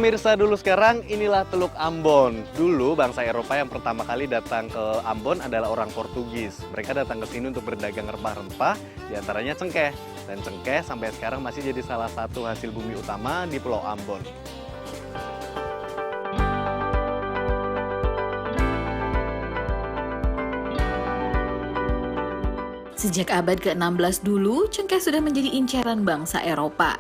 pemirsa dulu sekarang, inilah Teluk Ambon. Dulu bangsa Eropa yang pertama kali datang ke Ambon adalah orang Portugis. Mereka datang ke sini untuk berdagang rempah-rempah, diantaranya cengkeh. Dan cengkeh sampai sekarang masih jadi salah satu hasil bumi utama di Pulau Ambon. Sejak abad ke-16 dulu, cengkeh sudah menjadi incaran bangsa Eropa.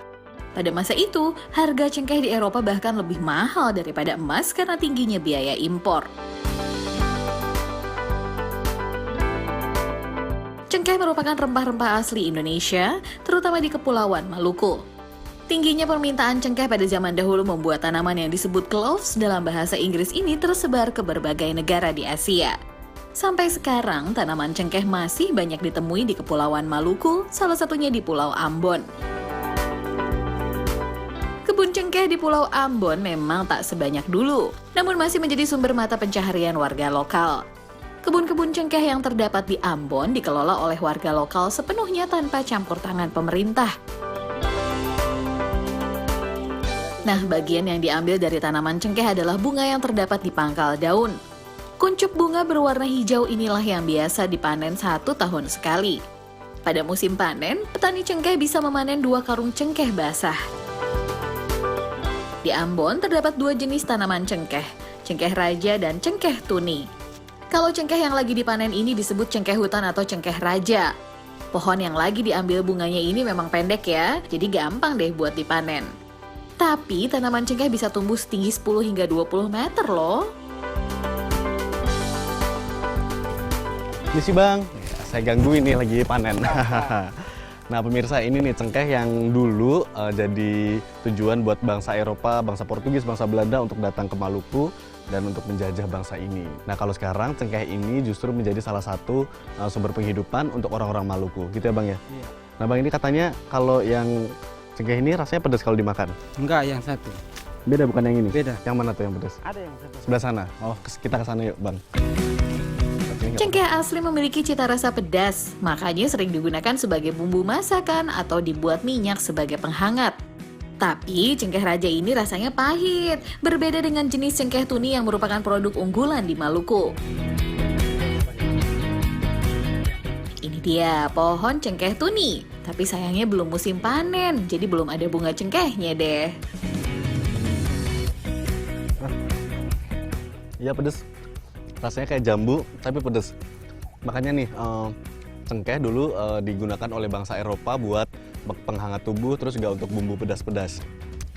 Pada masa itu, harga cengkeh di Eropa bahkan lebih mahal daripada emas karena tingginya biaya impor. Cengkeh merupakan rempah-rempah asli Indonesia, terutama di Kepulauan Maluku. Tingginya permintaan cengkeh pada zaman dahulu membuat tanaman yang disebut cloves dalam bahasa Inggris ini tersebar ke berbagai negara di Asia. Sampai sekarang, tanaman cengkeh masih banyak ditemui di Kepulauan Maluku, salah satunya di Pulau Ambon. Kebun cengkeh di Pulau Ambon memang tak sebanyak dulu, namun masih menjadi sumber mata pencaharian warga lokal. Kebun-kebun cengkeh yang terdapat di Ambon dikelola oleh warga lokal sepenuhnya tanpa campur tangan pemerintah. Nah, bagian yang diambil dari tanaman cengkeh adalah bunga yang terdapat di pangkal daun. Kuncup bunga berwarna hijau inilah yang biasa dipanen 1 tahun sekali. Pada musim panen, petani cengkeh bisa memanen 2 karung cengkeh basah. Di Ambon terdapat 2 jenis tanaman cengkeh, cengkeh raja dan cengkeh tuni. Kalau cengkeh yang lagi dipanen ini disebut cengkeh hutan atau cengkeh raja. Pohon yang lagi diambil bunganya ini memang pendek ya, jadi gampang deh buat dipanen. Tapi tanaman cengkeh bisa tumbuh setinggi 10 hingga 20 meter loh. Ini sih bang, saya gangguin nih lagi panen. Nah pemirsa, ini nih cengkeh yang dulu jadi tujuan buat bangsa Eropa, bangsa Portugis, bangsa Belanda untuk datang ke Maluku dan untuk menjajah bangsa ini. Nah kalau sekarang cengkeh ini justru menjadi salah satu sumber penghidupan untuk orang-orang Maluku, gitu ya bang ya? Iya. Nah bang, ini katanya kalau yang cengkeh ini rasanya pedas kalau dimakan? Enggak, yang satu. Beda bukan yang ini? Beda. Yang mana tuh yang pedas? Ada yang satu. Sebelah sana? Oh kita ke sana yuk bang. Cengkeh asli memiliki cita rasa pedas, makanya sering digunakan sebagai bumbu masakan atau dibuat minyak sebagai penghangat. Tapi cengkeh raja ini rasanya pahit, berbeda dengan jenis cengkeh tuni yang merupakan produk unggulan di Maluku. Ini dia pohon cengkeh tuni, tapi sayangnya belum musim panen, jadi belum ada bunga cengkehnya deh. Iya pedes. Rasanya kayak jambu tapi pedes. Makanya nih cengkeh dulu digunakan oleh bangsa Eropa buat penghangat tubuh, terus juga untuk bumbu pedas-pedas.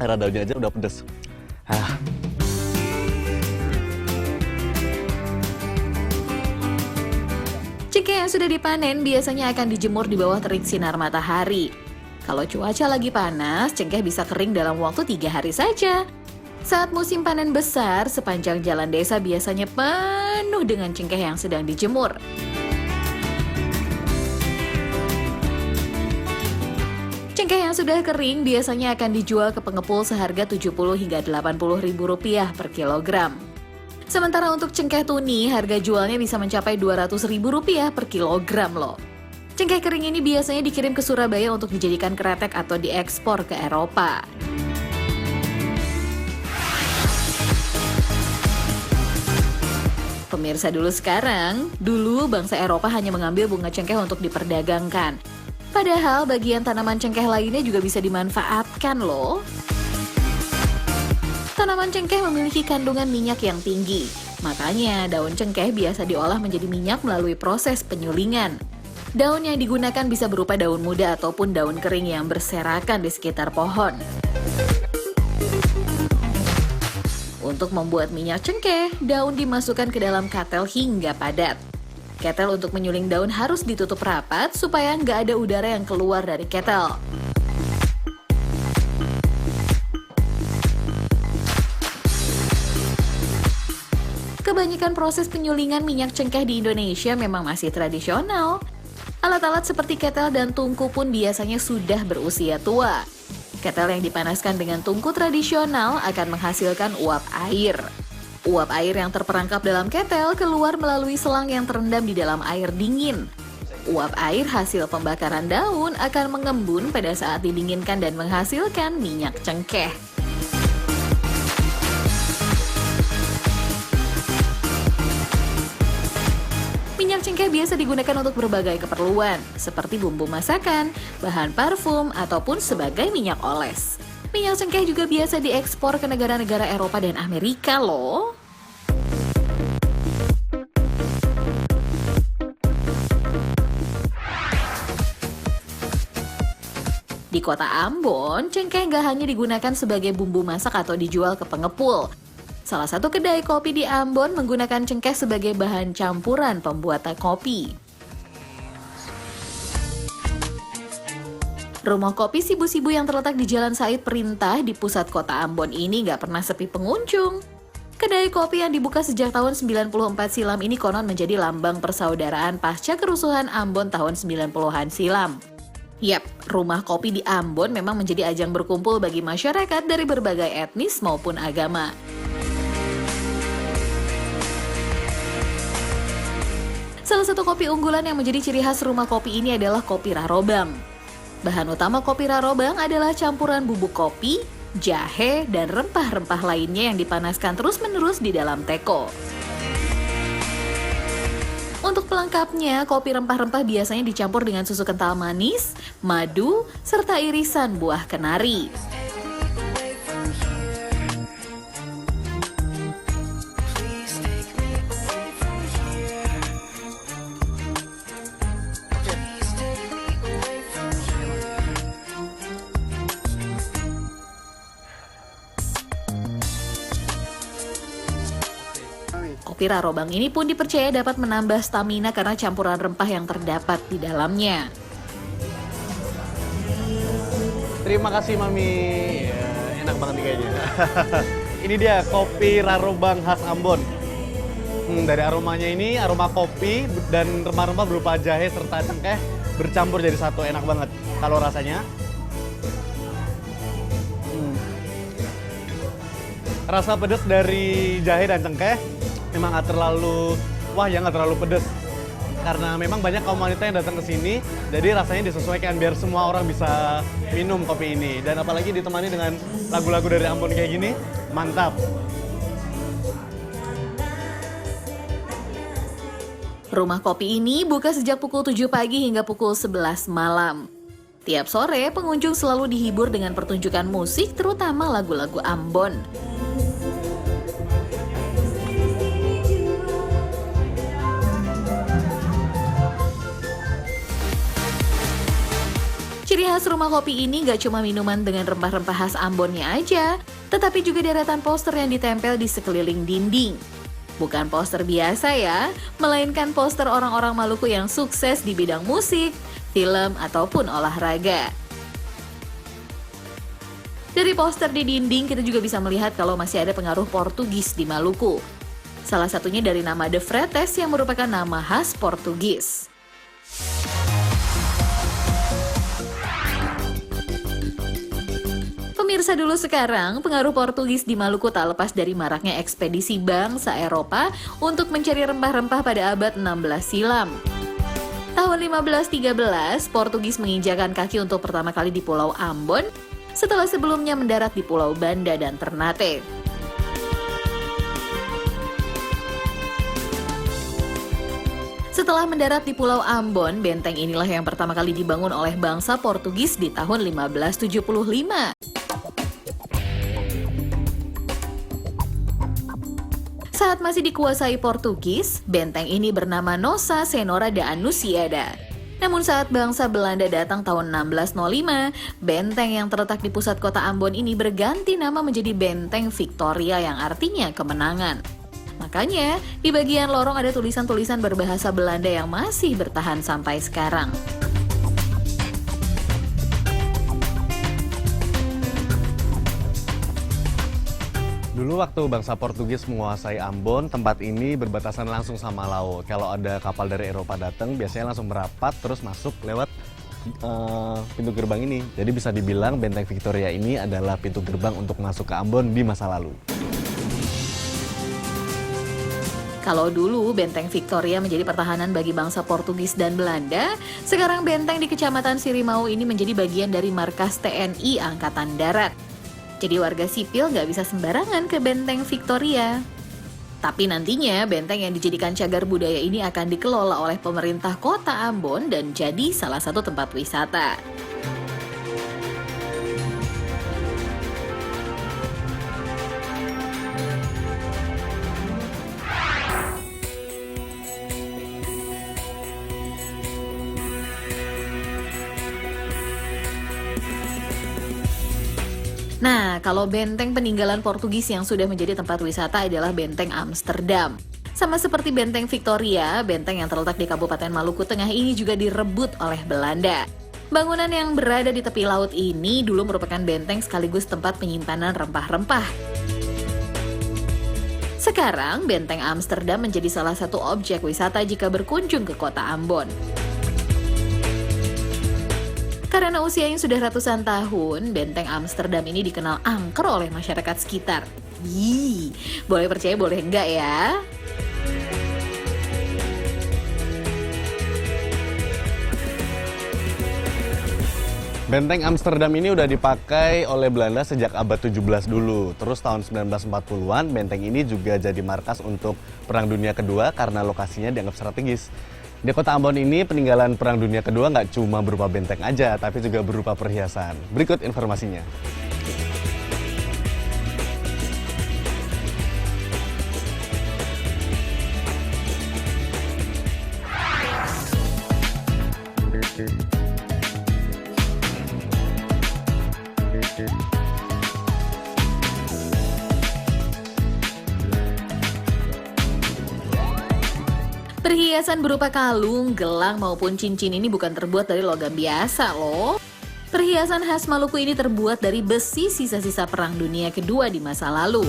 Air daunnya aja udah pedes. Cengkeh yang sudah dipanen biasanya akan dijemur di bawah terik sinar matahari. Kalau cuaca lagi panas, cengkeh bisa kering dalam waktu 3 hari saja. Saat musim panen besar, sepanjang jalan desa biasanya penuh dengan cengkeh yang sedang dijemur. Cengkeh yang sudah kering biasanya akan dijual ke pengepul seharga 70 hingga 80 ribu rupiah per kilogram. Sementara untuk cengkeh tuni, harga jualnya bisa mencapai 200 ribu rupiah per kilogram loh. Cengkeh kering ini biasanya dikirim ke Surabaya untuk dijadikan kretek atau diekspor ke Eropa. Pemirsa dulu sekarang, dulu bangsa Eropa hanya mengambil bunga cengkeh untuk diperdagangkan. Padahal bagian tanaman cengkeh lainnya juga bisa dimanfaatkan loh. Tanaman cengkeh memiliki kandungan minyak yang tinggi. Makanya daun cengkeh biasa diolah menjadi minyak melalui proses penyulingan. Daun yang digunakan bisa berupa daun muda ataupun daun kering yang berserakan di sekitar pohon. Untuk membuat minyak cengkeh, daun dimasukkan ke dalam ketel hingga padat. Ketel untuk menyuling daun harus ditutup rapat supaya nggak ada udara yang keluar dari ketel. Kebanyakan proses penyulingan minyak cengkeh di Indonesia memang masih tradisional. Alat-alat seperti ketel dan tungku pun biasanya sudah berusia tua. Ketel yang dipanaskan dengan tungku tradisional akan menghasilkan uap air. Uap air yang terperangkap dalam ketel keluar melalui selang yang terendam di dalam air dingin. Uap air hasil pembakaran daun akan mengembun pada saat didinginkan dan menghasilkan minyak cengkeh. Minyak cengkeh biasa digunakan untuk berbagai keperluan, seperti bumbu masakan, bahan parfum, ataupun sebagai minyak oles. Minyak cengkeh juga biasa diekspor ke negara-negara Eropa dan Amerika loh. Di kota Ambon, cengkeh nggak hanya digunakan sebagai bumbu masak atau dijual ke pengepul. Salah satu kedai kopi di Ambon menggunakan cengkeh sebagai bahan campuran pembuatan kopi. Rumah kopi Sibu-Sibu yang terletak di Jalan Said Perintah di pusat kota Ambon ini nggak pernah sepi pengunjung. Kedai kopi yang dibuka sejak tahun 94 silam ini konon menjadi lambang persaudaraan pasca kerusuhan Ambon tahun 90-an silam. Yap, rumah kopi di Ambon memang menjadi ajang berkumpul bagi masyarakat dari berbagai etnis maupun agama. Salah satu kopi unggulan yang menjadi ciri khas rumah kopi ini adalah kopi Rarobang. Bahan utama kopi Rarobang adalah campuran bubuk kopi, jahe, dan rempah-rempah lainnya yang dipanaskan terus-menerus di dalam teko. Untuk pelengkapnya, kopi rempah-rempah biasanya dicampur dengan susu kental manis, madu, serta irisan buah kenari. Kopi Rarobang ini pun dipercaya dapat menambah stamina karena campuran rempah yang terdapat di dalamnya. Terima kasih Mami. Ya, enak banget nih kayaknya. Ini dia kopi Rarobang khas Ambon. Dari aromanya ini, aroma kopi dan rempah-rempah berupa jahe serta cengkeh bercampur jadi satu, enak banget. Kalau rasanya, rasa pedas dari jahe dan cengkeh memang nggak terlalu, nggak terlalu pedas. Karena memang banyak kaum wanita yang datang ke sini, jadi rasanya disesuaikan biar semua orang bisa minum kopi ini. Dan apalagi ditemani dengan lagu-lagu dari Ambon kayak gini, mantap. Rumah kopi ini buka sejak pukul 7 pagi hingga pukul 11 malam. Tiap sore, pengunjung selalu dihibur dengan pertunjukan musik, terutama lagu-lagu Ambon. Ciri khas rumah kopi ini gak cuma minuman dengan rempah-rempah khas Ambonnya aja, tetapi juga deretan poster yang ditempel di sekeliling dinding. Bukan poster biasa ya, melainkan poster orang-orang Maluku yang sukses di bidang musik, film, ataupun olahraga. Dari poster di dinding, kita juga bisa melihat kalau masih ada pengaruh Portugis di Maluku. Salah satunya dari nama De Fretes yang merupakan nama khas Portugis. Pemirsa dulu sekarang, pengaruh Portugis di Maluku tak lepas dari maraknya ekspedisi bangsa Eropa untuk mencari rempah-rempah pada abad 16 silam. Tahun 1513, Portugis menginjakan kaki untuk pertama kali di Pulau Ambon, setelah sebelumnya mendarat di Pulau Banda dan Ternate. Setelah mendarat di Pulau Ambon, benteng inilah yang pertama kali dibangun oleh bangsa Portugis di tahun 1575. Saat masih dikuasai Portugis, benteng ini bernama Nossa Senhora da Anunciada. Namun saat bangsa Belanda datang tahun 1605, benteng yang terletak di pusat kota Ambon ini berganti nama menjadi Benteng Victoria yang artinya kemenangan. Makanya, di bagian lorong ada tulisan-tulisan berbahasa Belanda yang masih bertahan sampai sekarang. Dulu waktu bangsa Portugis menguasai Ambon, tempat ini berbatasan langsung sama laut. Kalau ada kapal dari Eropa datang, biasanya langsung merapat terus masuk lewat pintu gerbang ini. Jadi bisa dibilang Benteng Victoria ini adalah pintu gerbang untuk masuk ke Ambon di masa lalu. Kalau dulu Benteng Victoria menjadi pertahanan bagi bangsa Portugis dan Belanda, sekarang benteng di Kecamatan Sirimau ini menjadi bagian dari markas TNI Angkatan Darat. Jadi warga sipil nggak bisa sembarangan ke Benteng Victoria. Tapi nantinya benteng yang dijadikan cagar budaya ini akan dikelola oleh pemerintah kota Ambon dan jadi salah satu tempat wisata. Nah, kalau benteng peninggalan Portugis yang sudah menjadi tempat wisata adalah Benteng Amsterdam. Sama seperti Benteng Victoria, benteng yang terletak di Kabupaten Maluku Tengah ini juga direbut oleh Belanda. Bangunan yang berada di tepi laut ini dulu merupakan benteng sekaligus tempat penyimpanan rempah-rempah. Sekarang, Benteng Amsterdam menjadi salah satu objek wisata jika berkunjung ke kota Ambon. Karena usianya sudah ratusan tahun, Benteng Amsterdam ini dikenal angker oleh masyarakat sekitar. Boleh percaya boleh enggak ya? Benteng Amsterdam ini udah dipakai oleh Belanda sejak abad 17 dulu. Terus tahun 1940-an, benteng ini juga jadi markas untuk Perang Dunia Kedua karena lokasinya dianggap strategis. Di kota Ambon ini, peninggalan Perang Dunia Kedua nggak cuma berupa benteng aja, tapi juga berupa perhiasan. Berikut informasinya. Perhiasan berupa kalung, gelang maupun cincin ini bukan terbuat dari logam biasa loh. Perhiasan khas Maluku ini terbuat dari besi sisa-sisa Perang Dunia Kedua di masa lalu.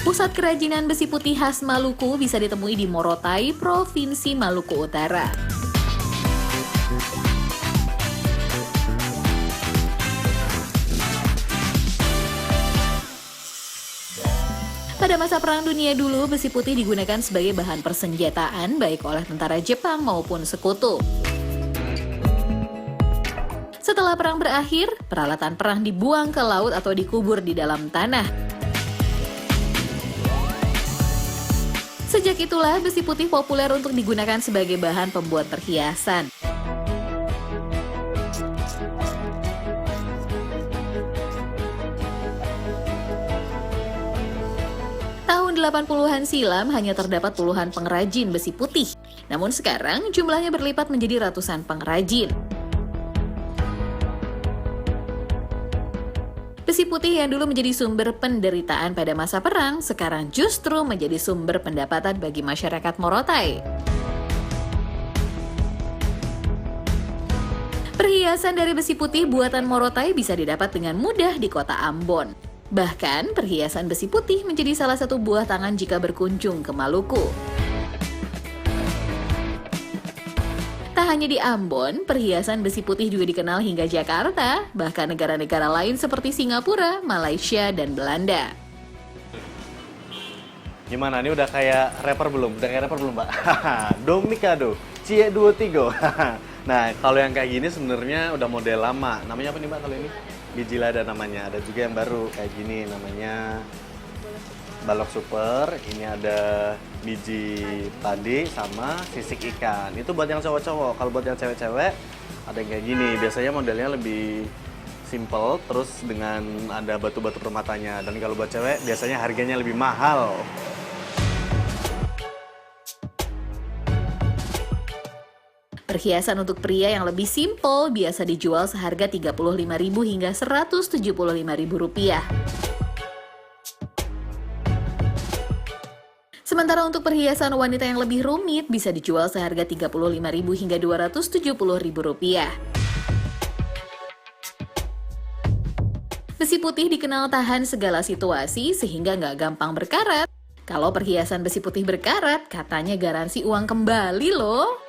Pusat kerajinan besi putih khas Maluku bisa ditemui di Morotai, Provinsi Maluku Utara. Pada masa Perang Dunia dulu, besi putih digunakan sebagai bahan persenjataan baik oleh tentara Jepang maupun sekutu. Setelah perang berakhir, peralatan perang dibuang ke laut atau dikubur di dalam tanah. Sejak itulah besi putih populer untuk digunakan sebagai bahan pembuat perhiasan. Tahun 80-an silam hanya terdapat puluhan pengrajin besi putih. Namun sekarang jumlahnya berlipat menjadi ratusan pengrajin. Besi putih yang dulu menjadi sumber penderitaan pada masa perang, sekarang justru menjadi sumber pendapatan bagi masyarakat Morotai. Perhiasan dari besi putih buatan Morotai bisa didapat dengan mudah di kota Ambon. Bahkan, perhiasan besi putih menjadi salah satu buah tangan jika berkunjung ke Maluku. Tak hanya di Ambon, perhiasan besi putih juga dikenal hingga Jakarta, bahkan negara-negara lain seperti Singapura, Malaysia, dan Belanda. Gimana, ini udah kayak rapper belum? Udah kayak rapper belum, Mbak? Domikado, Cie Duo Tigo. Nah, kalau yang kayak gini sebenarnya udah model lama. Namanya apa nih, Mbak, kalau ini? Biji lada namanya. Ada juga yang baru kayak gini, namanya balok super. Ini ada biji padi sama sisik ikan. Itu buat yang cowok-cowok. Kalau buat yang cewek-cewek ada yang kayak gini. Biasanya modelnya lebih simple, terus dengan ada batu-batu permatanya. Dan kalau buat cewek biasanya harganya lebih mahal. Perhiasan untuk pria yang lebih simpel biasa dijual seharga Rp35.000 hingga Rp175.000. Sementara untuk perhiasan wanita yang lebih rumit bisa dijual seharga Rp35.000 hingga Rp270.000. Besi putih dikenal tahan segala situasi sehingga nggak gampang berkarat. Kalau perhiasan besi putih berkarat, katanya garansi uang kembali loh.